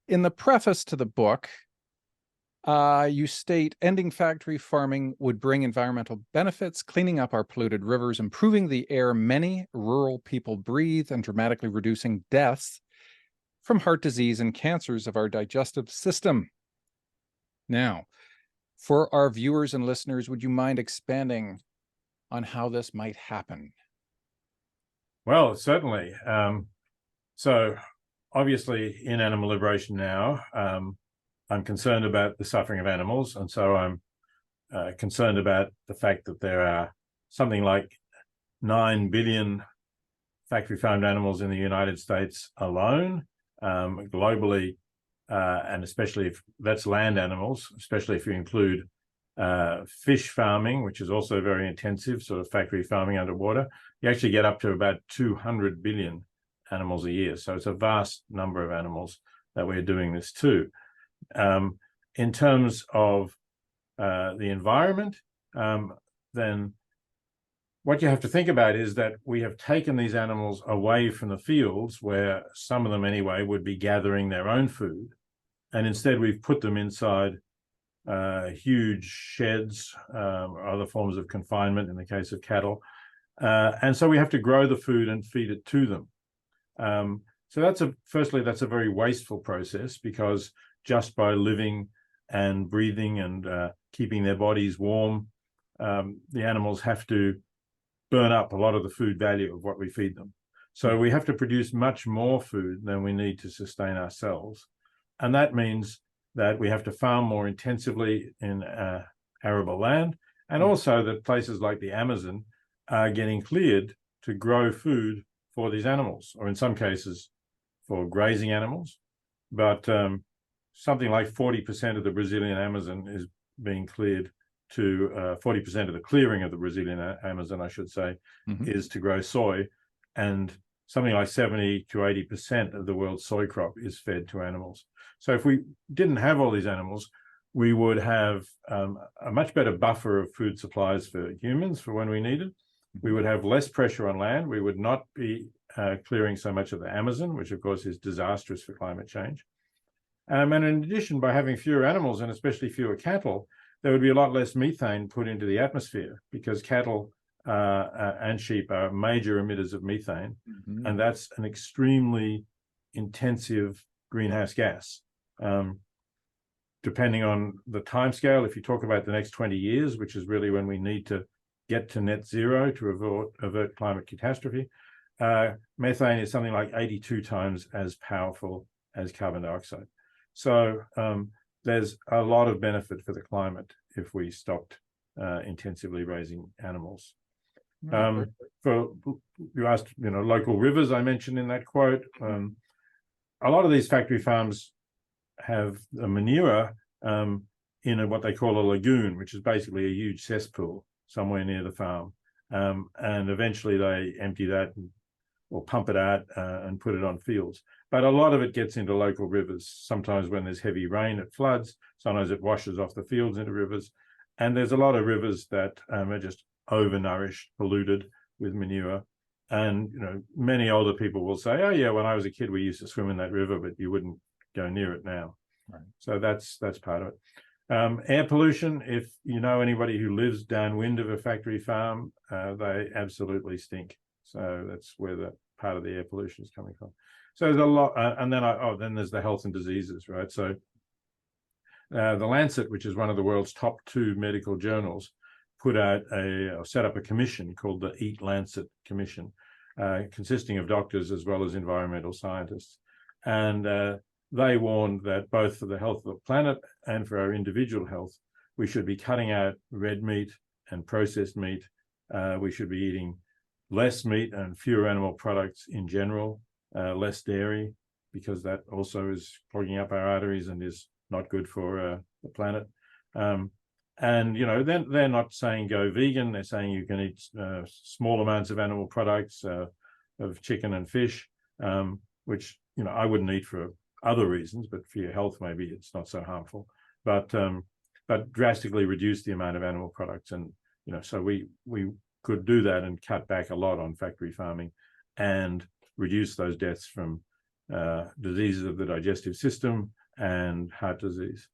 In the preface to the book, you state ending factory farming would bring environmental benefits, cleaning up our polluted rivers, improving the air many rural people breathe, and dramatically reducing deaths from heart disease and cancers of our digestive system. Now, for our viewers and listeners, would you mind expanding on how this might happen? Well, certainly. So obviously in animal liberation now, I'm concerned about the suffering of animals. And so I'm concerned about the fact that there are something like 9 billion factory farmed animals in the United States alone, globally, and especially if that's land animals, especially if you include fish farming, which is also very intensive, sort of factory farming underwater, you actually get up to about 200 billion animals a year. So it's a vast number of animals that we're doing this to. In terms of the environment, then what you have to think about is that we have taken these animals away from the fields where some of them anyway would be gathering their own food. And instead we've put them inside huge sheds or other forms of confinement in the case of cattle. And so we have to grow the food and feed it to them. So firstly, that's a very wasteful process, because just by living and breathing and keeping their bodies warm, the animals have to burn up a lot of the food value of what we feed them. So we have to produce much more food than we need to sustain ourselves. And that means that we have to farm more intensively in arable land, and also that places like the Amazon are getting cleared to grow food for these animals, or in some cases for grazing animals. But something like 40% of the Brazilian Amazon is being cleared to 40% of the clearing of the Brazilian Amazon, I should say, is to grow soy, and something like 70 to 80% of the world's soy crop is fed to animals. So if we didn't have all these animals, we would have a much better buffer of food supplies for humans for when we need it. We would have less pressure on land. We would not be clearing so much of the Amazon, which of course is disastrous for climate change. And in addition, by having fewer animals, and especially fewer cattle, there would be a lot less methane put into the atmosphere, because cattle and sheep are major emitters of methane, and that's an extremely intensive greenhouse gas. Depending on the timescale, if you talk about the next 20 years, which is really when we need to get to net zero to avert climate catastrophe, methane is something like 82 times as powerful as carbon dioxide. So there's a lot of benefit for the climate if we stopped intensively raising animals. You asked, local rivers, I mentioned in that quote. A lot of these factory farms have the manure in what they call a lagoon, which is basically a huge cesspool somewhere near the farm. And eventually they empty that or pump it out and put it on fields. But a lot of it gets into local rivers. Sometimes when there's heavy rain, it floods. Sometimes it washes off the fields into rivers. And there's a lot of rivers that are just overnourished, polluted with manure. And many older people will say, oh yeah, when I was a kid we used to swim in that river, but you wouldn't go near it now. Right. So that's part of it. Air pollution, if you know anybody who lives downwind of a factory farm, they absolutely stink. So that's where the part of the air pollution is coming from. So there's a lot, and then there's the health and diseases, right? So the Lancet, which is one of the world's top 2 medical journals, set up a commission called the Eat Lancet Commission, consisting of doctors as well as environmental scientists. And they warned that both for the health of the planet and for our individual health, we should be cutting out red meat and processed meat. We should be eating less meat and fewer animal products in general, less dairy, because that also is clogging up our arteries and is not good for the planet. And then they're not saying go vegan. They're saying you can eat small amounts of animal products, of chicken and fish, which I wouldn't eat for other reasons, but for your health maybe it's not so harmful. But drastically reduce the amount of animal products, and so we could do that and cut back a lot on factory farming and reduce those deaths from diseases of the digestive system, and heart disease.